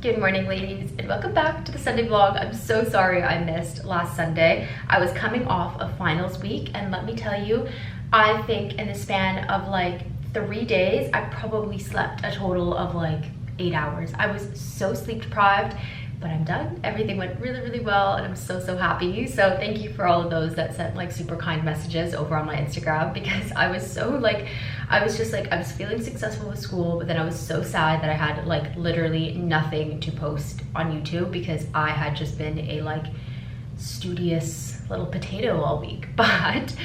Good morning, ladies, and welcome back to the Sunday vlog. I'm so sorry I missed last Sunday. I was coming off of finals week, and let me tell you, I think in the span of like 3 days, I probably slept a total of like 8 hours. I was so sleep deprived, but I'm done. Everything went really well, and I'm so happy. So thank you for all of those that sent like super kind messages over on my Instagram, because I was so like, I was feeling successful with school, but then I was so sad that I had like literally nothing to post on YouTube because I had just been a like studious little potato all week. But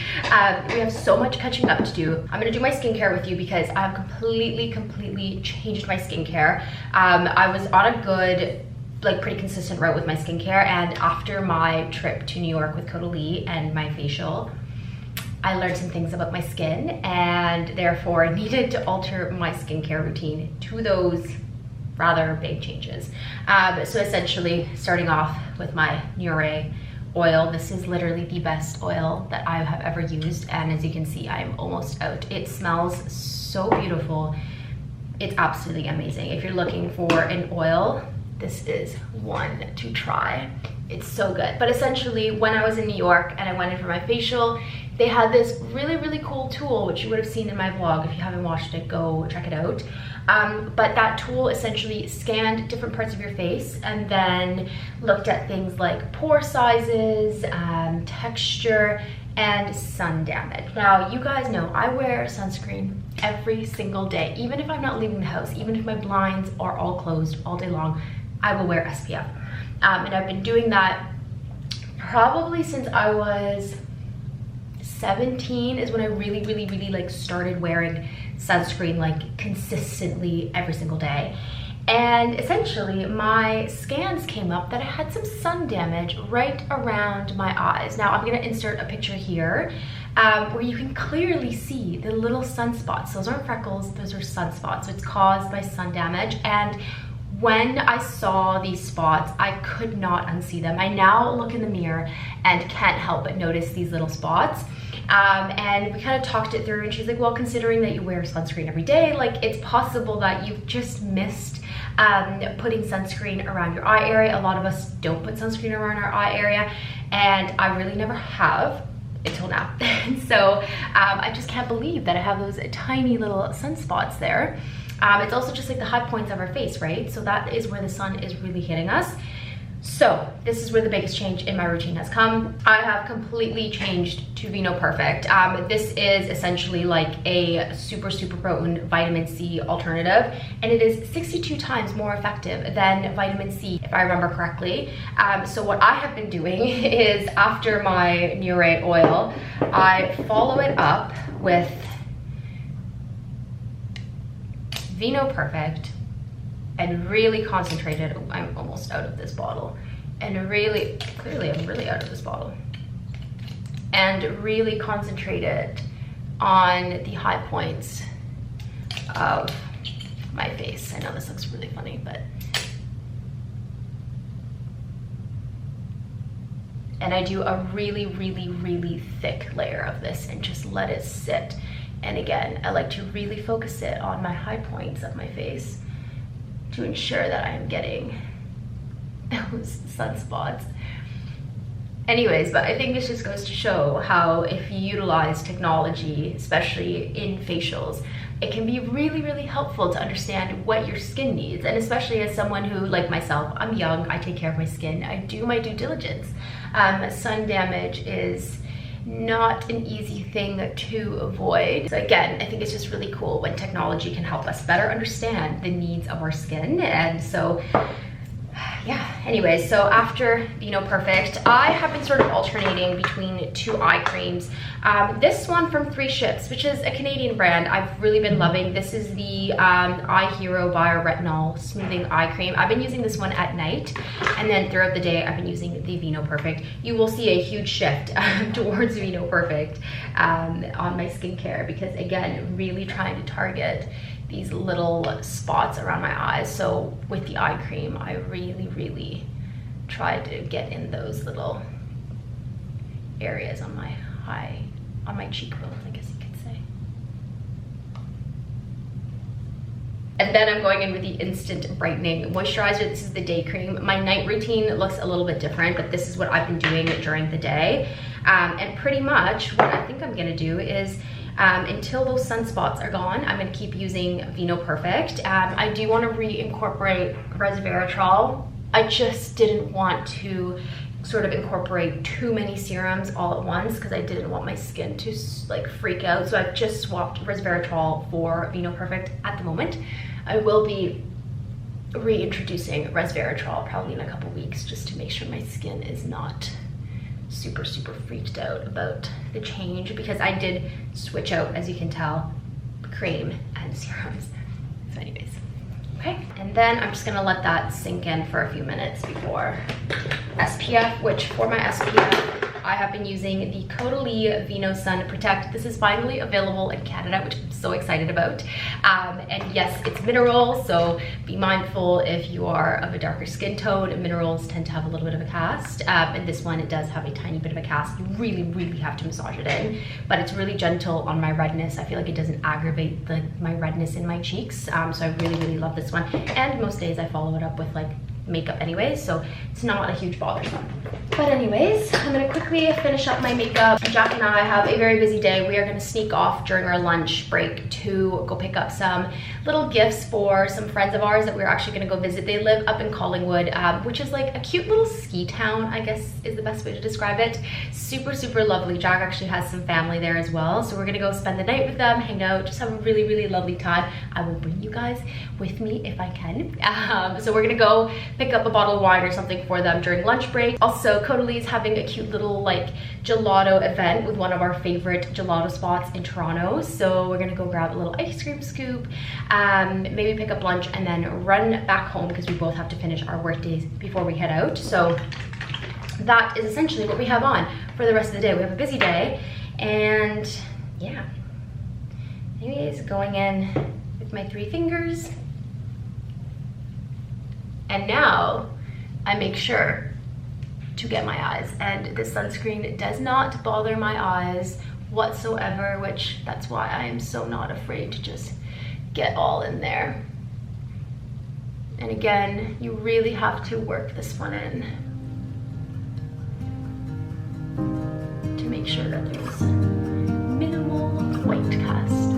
we have so much catching up to do. I'm gonna do my skincare with you because I've completely changed my skincare. I was on a good, like pretty consistent route with my skincare, and after my trip to New York with Caudalie and my facial, I learned some things about my skin, and therefore needed to alter my skincare routine to those rather big changes. So essentially, starting off with my Nure oil. This is literally the best oil that I have ever used, and as you can see, I am almost out. It smells so beautiful. It's absolutely amazing. If you're looking for an oil, this is one to try. It's so good. But essentially, when I was in New York and I went in for my facial, they had this really cool tool, which you would have seen in my vlog. If you haven't watched it, go check it out. But that tool essentially scanned different parts of your face and then looked at things like pore sizes, texture, and sun damage. Now, you guys know I wear sunscreen every single day. Even if I'm not leaving the house, even if my blinds are all closed all day long, I will wear SPF. And I've been doing that probably since I was 17 is when I really like started wearing sunscreen like consistently every single day. And essentially my scans came up that I had some sun damage right around my eyes. Now I'm gonna insert a picture here where you can clearly see the little sunspots. Those aren't freckles, those are sunspots. So it's caused by sun damage. And when I saw these spots, I could not unsee them. I now look in the mirror and can't help but notice these little spots. And we kind of talked it through, and she's like, well, considering that you wear sunscreen every day, like it's possible that you've just missed putting sunscreen around your eye area. A lot of us don't put sunscreen around our eye area, and I really never have until now. So I just can't believe that I have those tiny little sunspots there. It's also just like the high points of our face, right? So that is where the sun is really hitting us. So this is where the biggest change in my routine has come. I have completely changed to Vino Perfect. This is essentially like a super potent vitamin C alternative, and it is 62 times more effective than vitamin C, if I remember correctly. So what I have been doing is, after my Nure oil, I follow it up with Vino Perfect and really concentrated. I'm almost out of this bottle, and really, clearly I'm really out of this bottle, and really concentrated on the high points of my face. I know this looks really funny, but, and I do a really thick layer of this and just let it sit. And again, I like to really focus it on my high points of my face to ensure that I am getting those sunspots. Anyways, but I think this just goes to show how if you utilize technology, especially in facials, it can be really helpful to understand what your skin needs. And especially as someone who, like myself, I'm young, I take care of my skin, I do my due diligence. Sun damage is not an easy thing to avoid. So again, I think it's just really cool when technology can help us better understand the needs of our skin. And so yeah, anyways, so after Vino Perfect, I have been sort of alternating between two eye creams. This one from 3 Ships, which is a Canadian brand, I've really been loving. This is the Eye Hero Bioretinol Smoothing Eye Cream. I've been using this one at night, and then throughout the day, I've been using the Vino Perfect. You will see a huge shift towards Vino Perfect on my skincare, because again, really trying to target these little spots around my eyes. So with the eye cream, I really try to get in those little areas on my cheekbones, I guess you could say. And then I'm going in with the Instant Brightening Moisturizer. This is the day cream. My night routine looks a little bit different, but this is what I've been doing during the day. And pretty much what I think I'm gonna do is until those sunspots are gone, I'm gonna keep using Vino Perfect. I do wanna reincorporate resveratrol. I just didn't want to sort of incorporate too many serums all at once because I didn't want my skin to like freak out. So I've just swapped resveratrol for Vino Perfect at the moment. I will be reintroducing resveratrol probably in a couple weeks just to make sure my skin is not super freaked out about the change, because I did switch out, as you can tell, cream and serums. So anyways, okay, and then I'm just gonna let that sink in for a few minutes before SPF, which for my SPF I have been using the Caudalie Vino Sun Protect. This is finally available in Canada, which I'm so excited about. And yes, it's mineral, so be mindful if you are of a darker skin tone. Minerals tend to have a little bit of a cast, and this one, it does have a tiny bit of a cast. You really have to massage it in, but it's really gentle on my redness. I feel like it doesn't aggravate my redness in my cheeks, so I really love this one. And most days I follow it up with like makeup anyway, so it's not a huge bothersome. But anyways, I'm gonna quickly finish up my makeup. Jack and I have a very busy day. We are gonna sneak off during our lunch break to go pick up some little gifts for some friends of ours that we're actually gonna go visit. They live up in Collingwood, which is like a cute little ski town, I guess is the best way to describe it. Super lovely. Jack actually has some family there as well, so we're gonna go spend the night with them, hang out, just have a really lovely time. I will bring you guys with me if I can. So we're gonna go pick up a bottle of wine or something for them during lunch break. Also, Caudalie is having a cute little like gelato event with one of our favorite gelato spots in Toronto. So we're gonna go grab a little ice cream scoop, maybe pick up lunch, and then run back home because we both have to finish our work days before we head out. So that is essentially what we have on for the rest of the day. We have a busy day, and yeah. Anyways, going in with my 3 fingers. And now I make sure to get my eyes, and this sunscreen does not bother my eyes whatsoever, which that's why I am so not afraid to just get all in there. And again, you really have to work this one in to make sure that there's minimal white cast.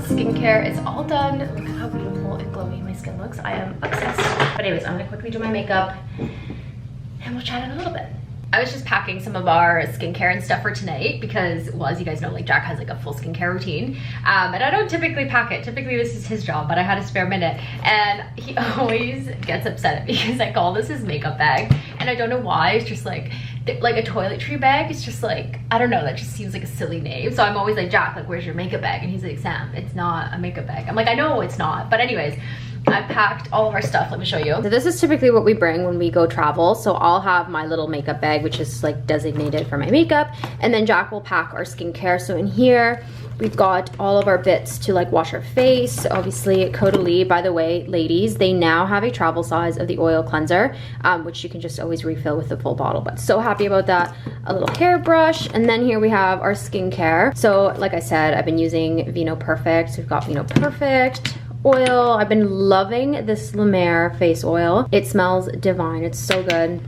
Skincare is all done. Look at how beautiful and glowy my skin looks. I am obsessed. But anyways, I'm gonna quickly do my makeup and we'll chat in a little bit. I was just packing some of our skincare and stuff for tonight because, well, as you guys know, like Jack has like a full skincare routine, and I don't typically pack it. Typically this is his job, but I had a spare minute, and he always gets upset at me because I call this his makeup bag, and I don't know why. It's just like a toiletry bag. It's just like, I don't know, that just seems like a silly name. So I'm always like, Jack, like, where's your makeup bag? And he's like, Sam, it's not a makeup bag. I'm like, I know it's not, but anyways, I packed all of our stuff. Let me show you. So this is typically what we bring when we go travel. So I'll have my little makeup bag, which is like designated for my makeup, and then Jack will pack our skincare. So in here, we've got all of our bits to like wash our face. Obviously, Caudalie, by the way, ladies, they now have a travel size of the oil cleanser, which you can just always refill with the full bottle. But so happy about that. A little hairbrush, and then here we have our skincare. So like I said, I've been using Vino Perfect. So we've got Vino Perfect oil. I've been loving this La Mer face oil. It smells divine. It's so good.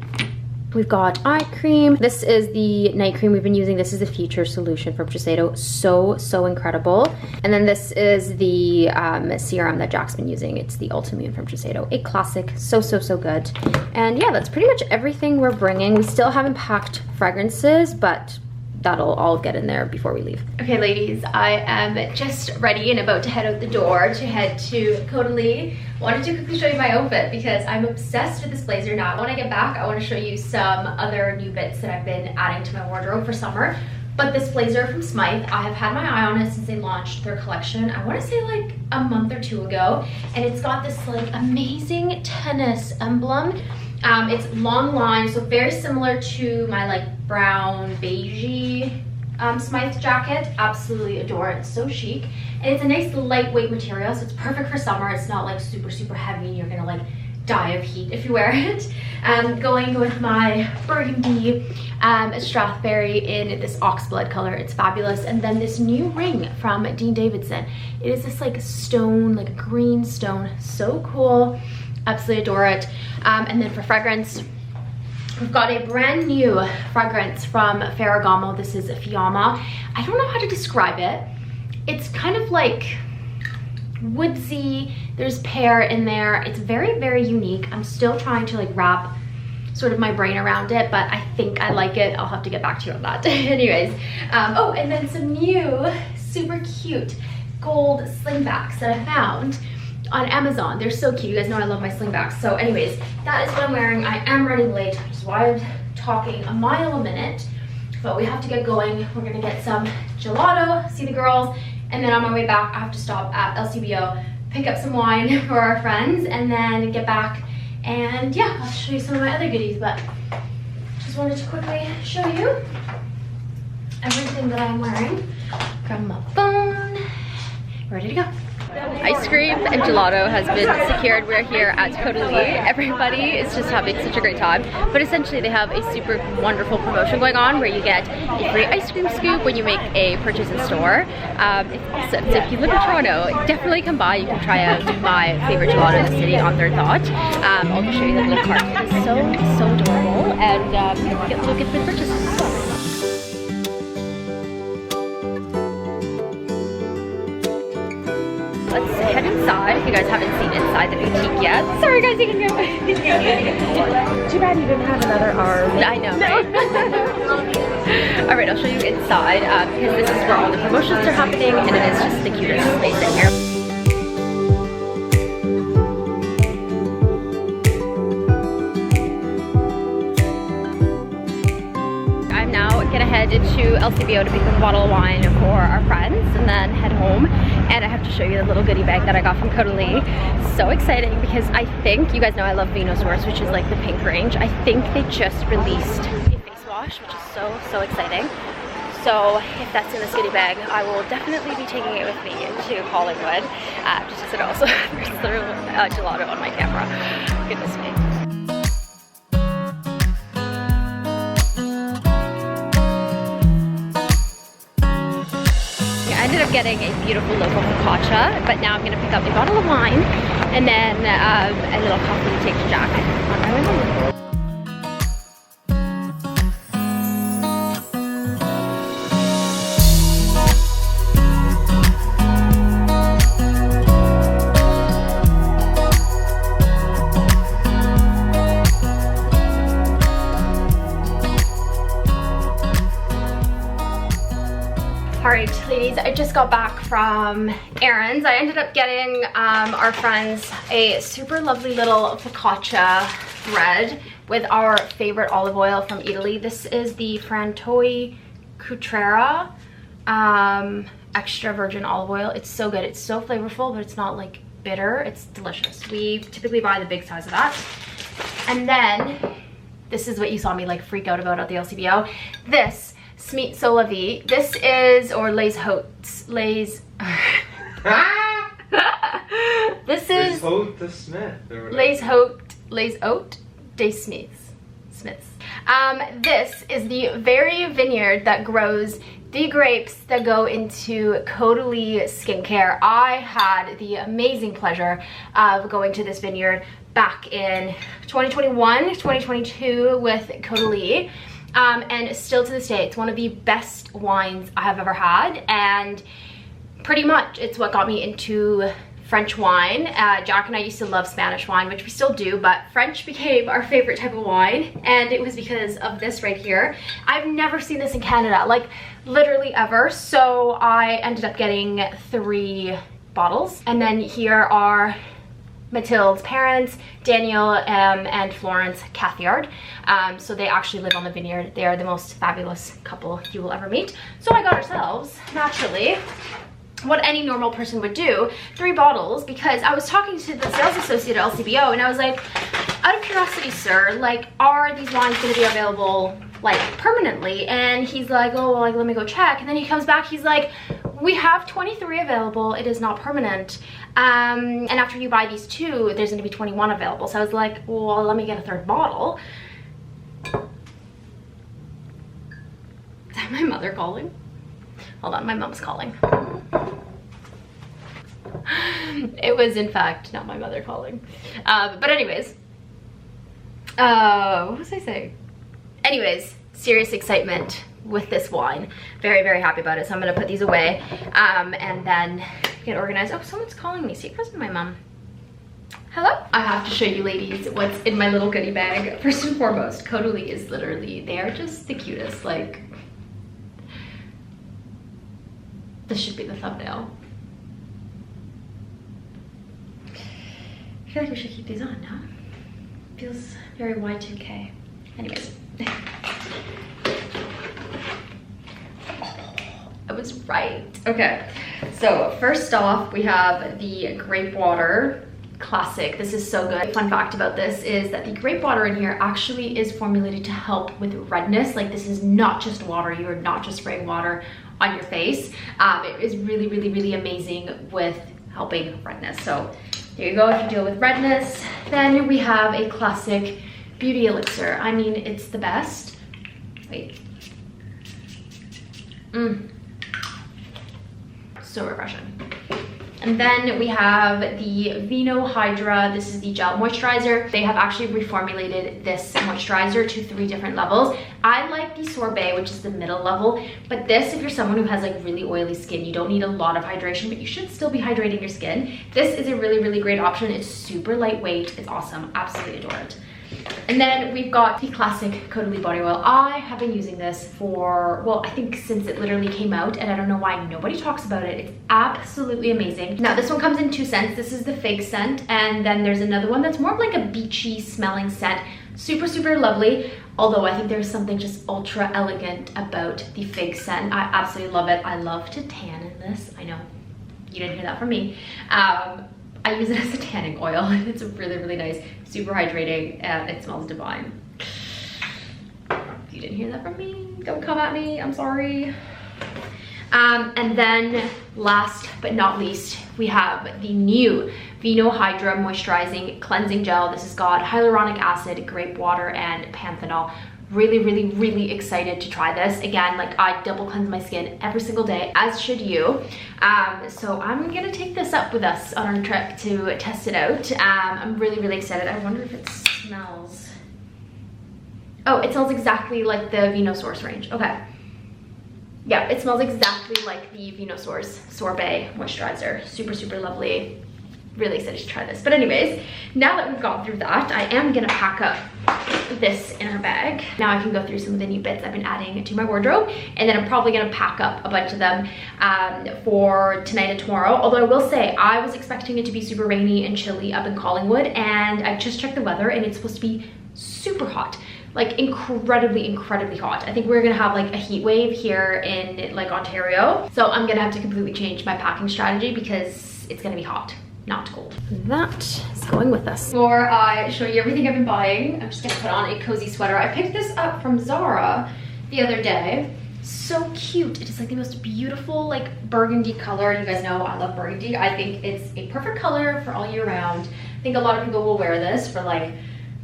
We've got eye cream. This is the night cream we've been using. This is the Future Solution from Shiseido. So incredible. And then this is the serum that Jack's been using. It's the Ultimune from Shiseido. A classic. So good. And yeah, that's pretty much everything we're bringing. We still haven't packed fragrances, but that'll all get in there before we leave. Okay, ladies, I am just ready and about to head out the door to head to Caudalie. Wanted to quickly show you my outfit because I'm obsessed with this blazer now. When I get back, I want to show you some other new bits that I've been adding to my wardrobe for summer. But this blazer from Smythe, I have had my eye on it since they launched their collection. I want to say like a month or 2 ago. And it's got this like amazing tennis emblem. It's long line, so very similar to my like brown beigey Smythe jacket. Absolutely adore it. It's so chic, and it's a nice lightweight material, so it's perfect for summer. It's not like super heavy. You're gonna like die of heat if you wear it. Going with my burgundy Strathberry in this oxblood color. It's fabulous. And then this new ring from Dean Davidson. It is this like stone, like green stone. So cool. Absolutely adore it. And then for fragrance, we've got a brand new fragrance from Ferragamo. This is Fiamma. I don't know how to describe it. It's kind of like woodsy. There's pear in there. It's very, very unique. I'm still trying to like wrap sort of my brain around it, but I think I like it. I'll have to get back to you on that. Anyways, oh, and then some new super cute gold slingbacks that I found on Amazon. They're so cute. You guys know I love my slingbacks. So anyways, that is what I'm wearing. I am running late, which is why I'm talking a mile a minute, but we have to get going. We're gonna get some gelato, see the girls, and then on my way back, I have to stop at LCBO, pick up some wine for our friends, and then get back. And yeah, I'll show you some of my other goodies, but just wanted to quickly show you everything that I'm wearing. Grab my phone, ready to go. Ice cream and gelato has been secured. We're here at Caudalie. Everybody is just having such a great time. But essentially they have a super wonderful promotion going on where you get a free ice cream scoop when you make a purchase in store. It's awesome. So if you live in Toronto, definitely come by. You can try out my favorite gelato in the city on Third Thought. I'll just show you the little cart. It is so adorable, and get little gift purchases as well. Let's head inside. If you guys haven't seen inside the boutique yet. Sorry guys, you can go. Too bad you didn't have another arm. I know, right? Alright, I'll show you inside because this is where all the promotions are happening, and it is just the cutest space in here. I'm now gonna head to LCBO to pick up a bottle of wine for our friends and then head home. And I have to show you the little goodie bag that I got from Caudalie. So exciting because I think, you guys know I love Vinosource, which is like the pink range. I think they just released a face wash, which is so exciting. So if that's in this goodie bag, I will definitely be taking it with me to Collingwood. Just as it also, there's literally gelato on my camera. Goodness me. I ended up getting a beautiful local focaccia, but now I'm going to pick up a bottle of wine and then a little coffee to take to Jack on my way home. Alright ladies, I just got back from errands. I ended up getting our friends a super lovely little focaccia bread with our favorite olive oil from Italy. This is the Frantoi Cutrera extra virgin olive oil. It's so good. It's so flavorful, but it's not like bitter. It's delicious. We typically buy the big size of that. And then this is what you saw me like freak out about at the LCBO. This SMYTHE. This is, or Les Hautes. Les. This is Haute de Smith. Les Hautes de Smiths. This is the very vineyard that grows the grapes that go into Caudalie skincare. I had the amazing pleasure of going to this vineyard back in 2021, 2022 with Caudalie. And still to this day, it's one of the best wines I have ever had, and pretty much it's what got me into French wine. Jack and I used to love Spanish wine, which we still do, but French became our favorite type of wine, and it was because of this right here. I've never seen this in Canada, like literally ever, so I ended up getting 3 bottles. And then here are Mathilde's parents, Daniel and Florence Cathcart. So they actually live on the vineyard. They are the most fabulous couple you will ever meet. So I got ourselves, naturally, what any normal person would do, 3 bottles, because I was talking to the sales associate at LCBO and I was like, out of curiosity, sir, like, are these wines going to be available like permanently? And he's like, oh, well, like, let me go check. And then he comes back, he's like, we have 23 available. It is not permanent. And after you buy these 2, there's gonna be 21 available. So I was like, well, let me get a 3rd bottle. Is that my mother calling? Hold on, my mom's calling. It was in fact not my mother calling. But anyways, what was I saying? Anyways, serious excitement with this wine. Very, very happy about it. So I'm gonna put these away and then get organized. Oh, someone's calling me. See, it wasn't my mom. Hello? I have to show you ladies what's in my little goodie bag. First and foremost, Caudalie is literally, they are just the cutest. Like, this should be the thumbnail. I feel like we should keep these on now. Feels very Y2K. Anyways. I was right. Okay, so first off, we have the grape water classic. This is so good. Fun fact about this is that the grape water in here actually is formulated to help with redness. Like, this is not just water. You are not just spraying water on your face. It is really, really, really amazing with helping redness. So there you go, if you deal with redness. Then we have a classic beauty elixir. I mean, it's the best. Wait. So refreshing. And then we have the Vino Hydra. This is the gel moisturizer. They have actually reformulated this moisturizer to 3 different levels. I like the sorbet, which is the middle level, but this, if you're someone who has like really oily skin, you don't need a lot of hydration, but you should still be hydrating your skin. This is a really, really great option. It's super lightweight. It's awesome. Absolutely adore it. And then we've got the classic Caudalie body oil. I have been using this for, well, I think since it literally came out, and I don't know why nobody talks about it. It's absolutely amazing. Now, this one comes in 2 scents. This is the fig scent, and then there's another one that's more of like a beachy smelling scent. Super, super lovely. Although I think there's something just ultra elegant about the fig scent. I absolutely love it. I love to tan in this. I know you didn't hear that from me. I use it as a tanning oil. It's really, really nice, super hydrating, and it smells divine. If you didn't hear that from me, don't come at me, I'm sorry. And then last but not least, we have the new Vino Hydra Moisturizing Cleansing Gel. This has got hyaluronic acid, grape water, and panthenol. Really, really, really excited to try this. Again, like, I double cleanse my skin every single day, as should you. So I'm gonna take this up with us on our trip to test it out. I'm really, really excited. I wonder if it smells. Oh, it smells exactly like the Vino Source range. Okay. Yeah, it smells exactly like the Vino Source Sorbet Moisturizer. Super, super lovely. Really excited to try this. But anyways, now that we've gone through that, I am gonna pack up this in our bag. Now I can go through some of the new bits I've been adding to my wardrobe, and then I'm probably gonna pack up a bunch of them for tonight and tomorrow. Although I will say, I was expecting it to be super rainy and chilly up in Collingwood, and I just checked the weather and it's supposed to be super hot. Like, incredibly, incredibly hot. I think we're gonna have like a heat wave here in like Ontario. So I'm gonna have to completely change my packing strategy because it's gonna be hot, not cold. That is going with us. Before I show you everything I've been buying, I'm just gonna put on a cozy sweater. I picked this up from ZARA the other day. So cute. It is like the most beautiful like burgundy color. You guys know I love burgundy. I think it's a perfect color for all year round. I think a lot of people will wear this for like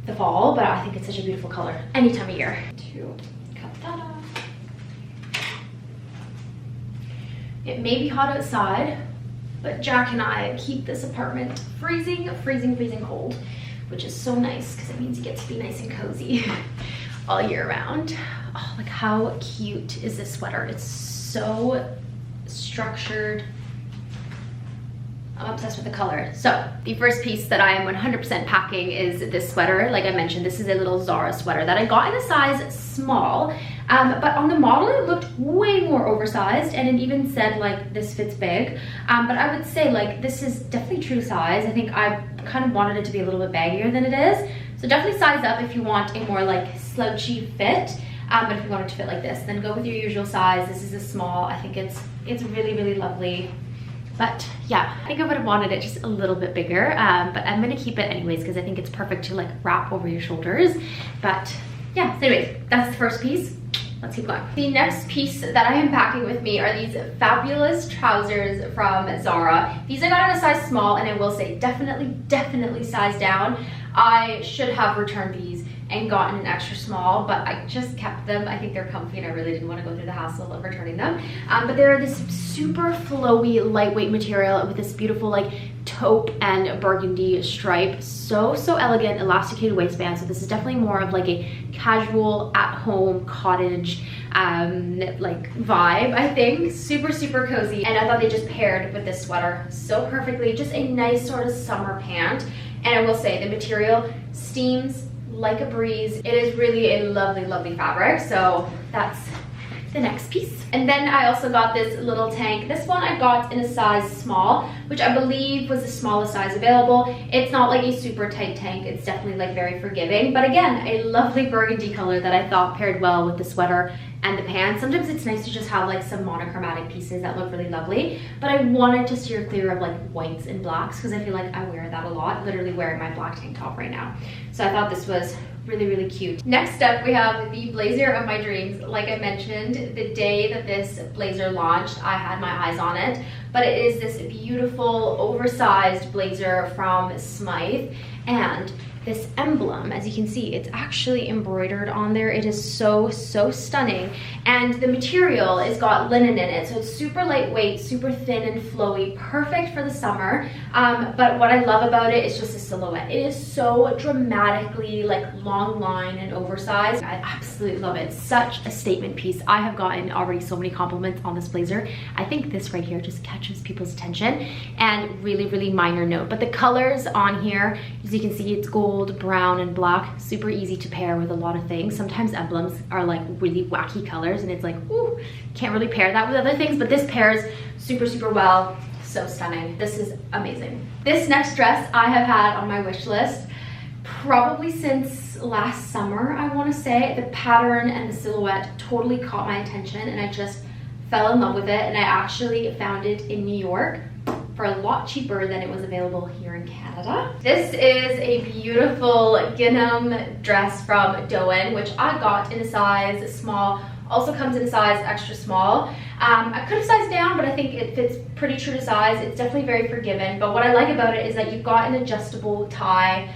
the fall, but I think it's such a beautiful color any time of year. To cut that off. It may be hot outside, but Jack and I keep this apartment freezing, freezing, freezing cold, which is so nice because it means you get to be nice and cozy all year round. Oh, like, how cute is this sweater? It's so structured. I'm obsessed with the color. So the first piece that I am 100% packing is this sweater. Like I mentioned, this is a little ZARA sweater that I got in a size small, but on the model it looked way more oversized, and it even said like this fits big. But I would say like this is definitely true size. I think I kind of wanted it to be a little bit baggier than it is. So definitely size up if you want a more like slouchy fit. But if you want it to fit like this, then go with your usual size. This is a small. I think it's really, really lovely. But yeah, I think I would have wanted it just a little bit bigger, but I'm gonna keep it anyways because I think it's perfect to like wrap over your shoulders. But yeah, so anyways, that's the first piece. let's keep going. The next piece that I am packing with me are these fabulous trousers from ZARA. These I got in a size small, and I will say definitely size down. I should have returned these and gotten an extra small, but I just kept them. I think they're comfy and I really didn't want to go through the hassle of returning them. But they're this super flowy, lightweight material with this beautiful like taupe and burgundy stripe. So elegant, elasticated waistband. So this is definitely more of like a casual, at-home, cottage like vibe, I think. Super cozy. And I thought they just paired with this sweater so perfectly. Just a nice sort of summer pant. And I will say the material steams like a breeze. It is really a lovely fabric. So that's the next piece. And then I also got this little tank. This one I got in a size small, which I believe was the smallest size available. It's not like a super tight tank. It's definitely like very forgiving. But again, a lovely burgundy color that I thought paired well with the sweater and the pants. Sometimes it's nice to just have like some monochromatic pieces that look really lovely. But I wanted to steer clear of like whites and blacks because I feel like I wear that a lot. Literally wearing my black tank top right now. So I thought this was really cute. Next up, we have the blazer of my dreams. Like I mentioned, the day that this blazer launched, I had my eyes on it. But it is this beautiful, oversized blazer from SMYTHE. And this emblem, as you can see, it's actually embroidered on there. It is so stunning. And the material is got linen in it, so it's super lightweight, super thin and flowy, perfect for the summer. But what I love about it is just the silhouette. It is so dramatically like long line and oversized. I absolutely love it. Such a statement piece. I have gotten already so many compliments on this blazer. I think this right here just catches people's attention. And really minor note, but the colors on here, as you can see, it's gold, brown, and black. Super easy to pair with a lot of things. Sometimes emblems are like really wacky colors and it's like, ooh, can't really pair that with other things, but this pairs super well. So stunning. This is amazing. This next dress I have had on my wish list probably since last summer, I want to say. The pattern and the silhouette totally caught my attention and I just fell in love with it, and I actually found it in New York for a lot cheaper than it was available here in Canada. This is a beautiful gingham dress from DÔEN, which I got in a size small. Also comes in a size extra small. I could have sized down, but I think it fits pretty true to size. It's definitely very forgiving, but what I like about it is that you've got an adjustable tie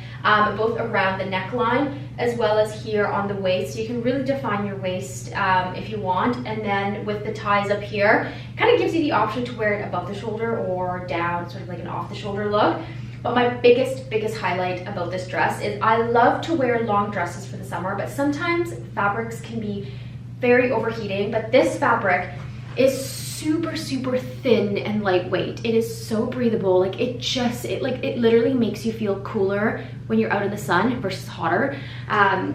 both around the neckline as well as here on the waist, so you can really define your waist if you want. And then with the ties up here, kind of gives you the option to wear it above the shoulder or down, sort of like an off the shoulder look. But my biggest highlight about this dress is I love to wear long dresses for the summer, but sometimes fabrics can be very overheating, but this fabric is super thin and lightweight. It is so breathable. Like it literally makes you feel cooler when you're out in the sun versus hotter.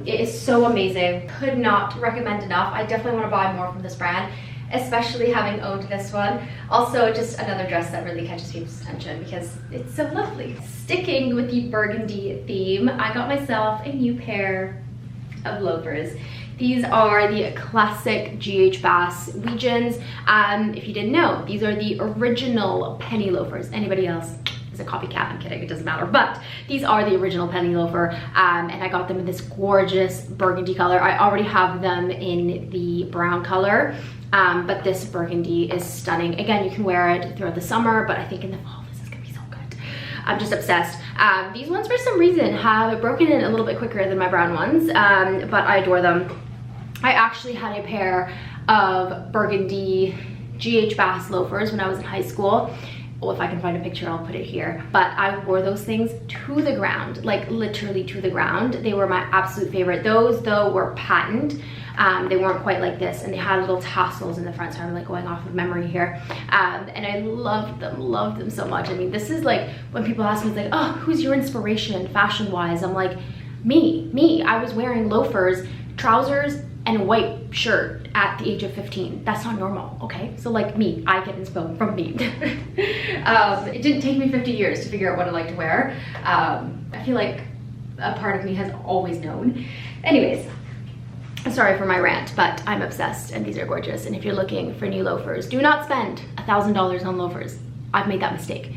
It is so amazing. Could not recommend enough. I definitely want to buy more from this brand, especially having owned this one. Also, just another dress that really catches people's attention because it's so lovely. Sticking with the burgundy theme, I got myself a new pair of loafers. These are the classic GH Bass Weegens. If you didn't know, these are the original penny loafers. Anybody else is a copycat, I'm kidding, it doesn't matter. But these are the original penny loafer, and I got them in this gorgeous burgundy color. I already have them in the brown color, but this burgundy is stunning. Again, you can wear it throughout the summer, but I think in the fall, this is gonna be so good. I'm just obsessed. These ones, for some reason, have broken in a little bit quicker than my brown ones, but I adore them. I actually had a pair of burgundy GH Bass loafers when I was in high school. Well, if I can find a picture, I'll put it here. But I wore those things to the ground, like literally to the ground. They were my absolute favorite. Those, though, were patent. They weren't quite like this, and they had little tassels in the front, so I'm like going off of memory here. And I loved them so much. I mean, this is like when people ask me, like, oh, who's your inspiration fashion-wise? I'm like, me. I was wearing loafers, trousers, and a white shirt at the age of 15. That's not normal, okay? So like me, I get inspo from me. It didn't take me 50 years to figure out what I like to wear. I feel like a part of me has always known. Anyways, sorry for my rant, but I'm obsessed and these are gorgeous. And if you're looking for new loafers, do not spend $1,000 on loafers. I've made that mistake.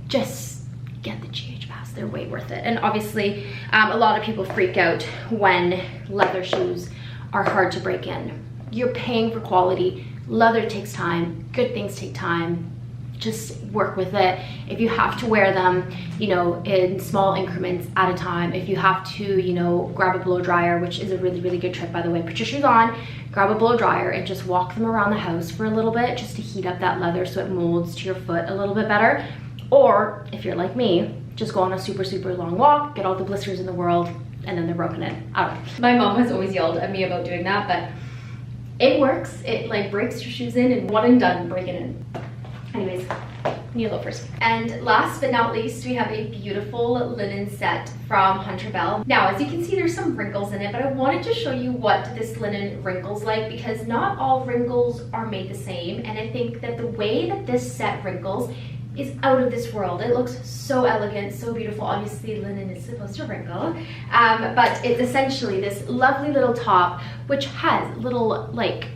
Just get the GH Bass, they're way worth it. And obviously, a lot of people freak out when leather shoes are hard to break in. You're paying for quality. Leather takes time, good things take time. Just work with it. If you have to wear them, you know, in small increments at a time, if you have to, you know, grab a blow dryer, which is a really, really good trick, by the way, put your shoes on, grab a blow dryer and just walk them around the house for a little bit just to heat up that leather so it molds to your foot a little bit better. Or if you're like me, just go on a super, super long walk, get all the blisters in the world, and then they're broken in. I don't know. My mom has always yelled at me about doing that, but it works. It like breaks your shoes in and one and done, break it in. Anyways, new loafers. And last but not least, we have a beautiful linen set from Hunter Bell. Now, as you can see, there's some wrinkles in it, but I wanted to show you what this linen wrinkles like, because not all wrinkles are made the same. And I think that the way that this set wrinkles is out of this world. It looks so elegant, so beautiful. Obviously, linen is supposed to wrinkle, but it's essentially this lovely little top, which has little like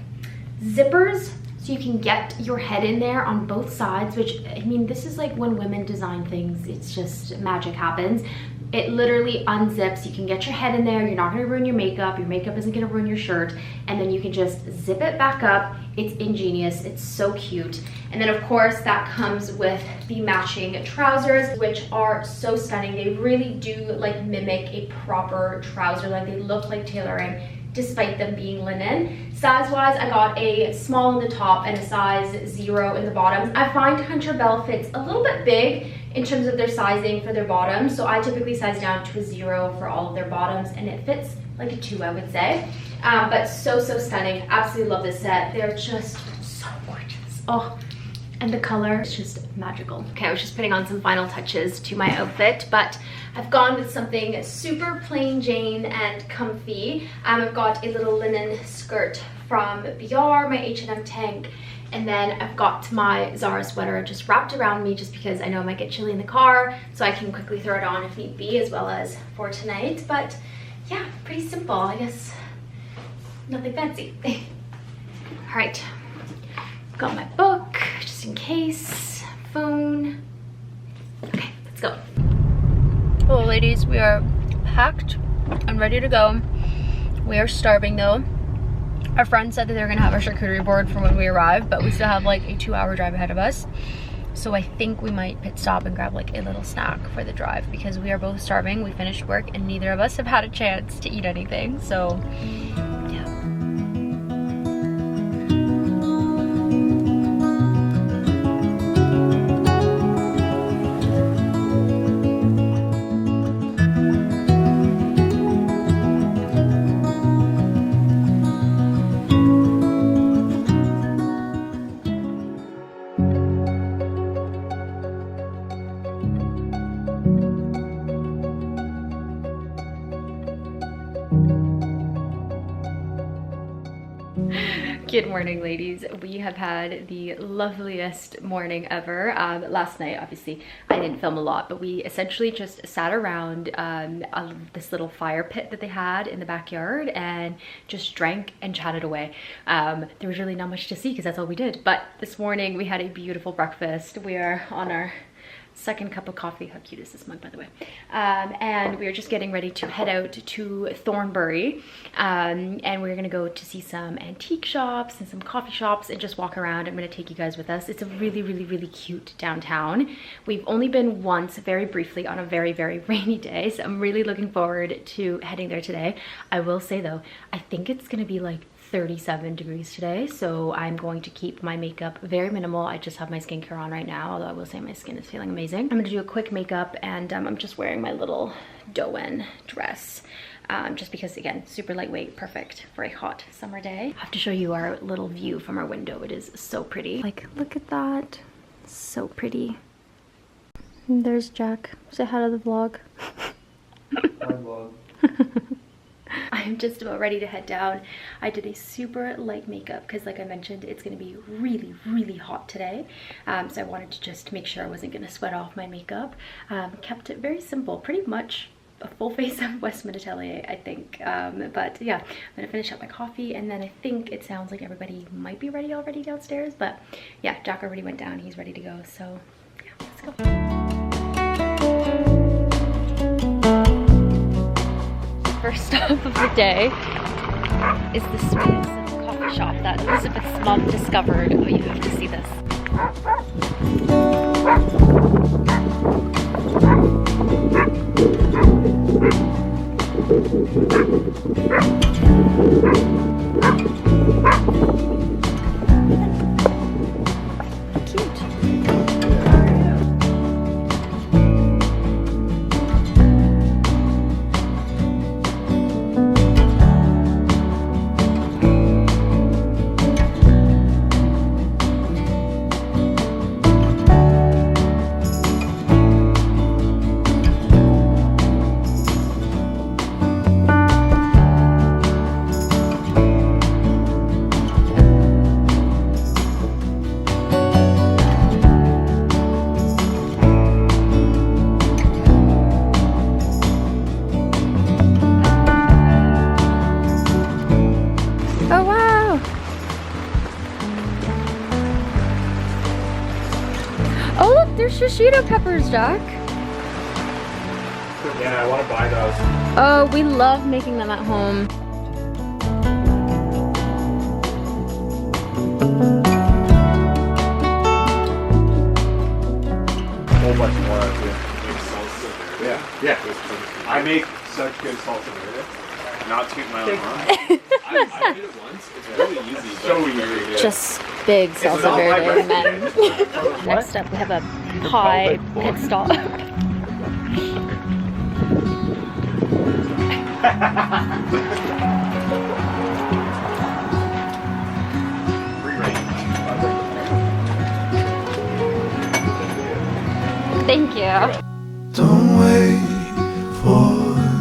zippers, so you can get your head in there on both sides, which, I mean, this is like when women design things, it's just magic happens. It literally unzips. You can get your head in there. You're not going to ruin your makeup. Your makeup isn't going to ruin your shirt. And then you can just zip it back up. It's ingenious. It's so cute. And then, of course, that comes with the matching trousers, which are so stunning. They really do like mimic a proper trouser. Like, they look like tailoring despite them being linen. Size wise, I got a small in the top and a size 0 in the bottoms. I find Hunter Bell fits a little bit big in terms of their sizing for their bottoms, so I typically size down to a 0 for all of their bottoms, and it fits like a 2, I would say. But so stunning. Absolutely love this set. They're just so gorgeous. Oh, and the color is just magical. Okay, I was just putting on some final touches to my outfit, but I've gone with something super plain Jane and comfy. I've got a little linen skirt from BR, my H&M tank, and then I've got my Zara sweater just wrapped around me just because I know I might get chilly in the car, so I can quickly throw it on if need be, as well as for tonight. But yeah, pretty simple, I guess. Nothing fancy. All right, got my book just in case, phone. Okay, let's go. Hello ladies, we are packed and ready to go. We are starving though. Our friends said that they were gonna have our charcuterie board for when we arrive, but we still have like a 2-hour drive ahead of us. So I think we might pit stop and grab like a little snack for the drive, because we are both starving. We finished work and neither of us have had a chance to eat anything, so yeah. Good morning, ladies. We have had the loveliest morning ever. Last night, obviously, I didn't film a lot, but we essentially just sat around this little fire pit that they had in the backyard and just drank and chatted away. There was really not much to see because that's all we did. But this morning, we had a beautiful breakfast. We are on our second cup of coffee. How cute is this mug, by the way? And we are just getting ready to head out to Thornbury, and we're gonna go to see some antique shops and some coffee shops and just walk around. I'm gonna take you guys with us. It's a really cute downtown. We've only been once, very briefly, on a very rainy day, so I'm really looking forward to heading there today. I will say though, I think it's gonna be like 37 degrees today, so I'm going to keep my makeup very minimal. I just have my skincare on right now, although I will say my skin is feeling amazing. I'm gonna do a quick makeup, and I'm just wearing my little DôEN dress, just because, again, super lightweight, perfect for a hot summer day. I have to show you our little view from our window. It is so pretty. Like, look at that. So pretty. And there's Jack. Say hi to the vlog. Hi vlog. I'm just about ready to head down. I did a super light makeup because, like I mentioned, it's going to be really hot today. So I wanted to just make sure I wasn't going to sweat off my makeup. Kept it very simple, pretty much a full face of West Atelier, I think. But yeah, I'm going to finish up my coffee, and then I think it sounds like everybody might be ready already downstairs. But yeah, Jack already went down. He's ready to go. So yeah, let's go. First stop of the day is the SMYTHE coffee shop that Elizabeth's mom discovered. Oh, you have to see this. Shishito peppers, Jack. Yeah, I want to buy those. Oh, we love making them at home. A whole bunch more of it. Yeah, yeah. I make such good salsa verde. Not toot my own horn. I did it once. It's really easy. So easy. Just big salsa verde men. Next up, we have a pie pit stop. Thank you. Don't wait for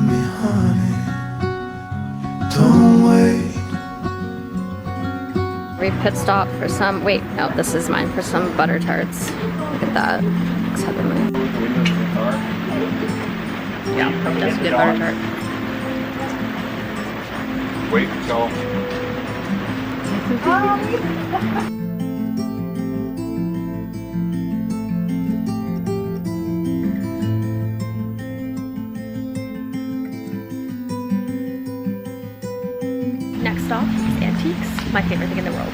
me, honey. Don't wait. We pit stop for some, wait, no, this is mine, for some butter tarts. Look at that. Looks heavenly. Yeah, that's a good butter tart. Wait until. Next stop is Antiques, my favorite thing in the world.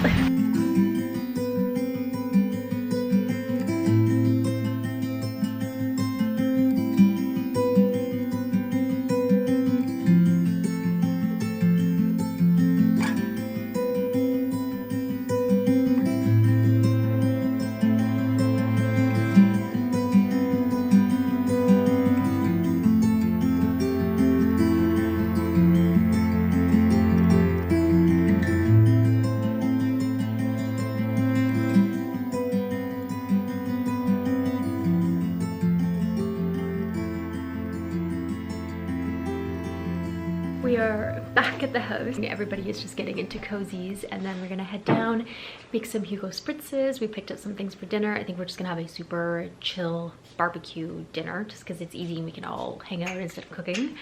We are back at the house. Everybody is just getting into cozies, and then we're gonna head down, make some Hugo spritzes. We picked up some things for dinner. I think we're just gonna have a super chill barbecue dinner just because it's easy and we can all hang out instead of cooking.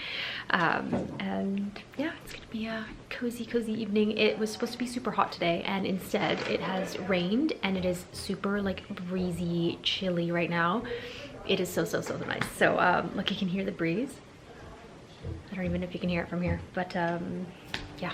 And yeah, it's gonna be a cozy evening. It was supposed to be super hot today, and instead it has rained, and it is super like breezy, chilly right now. It is so nice. So look, you can hear the breeze. I don't even know if you can hear it from here, but yeah.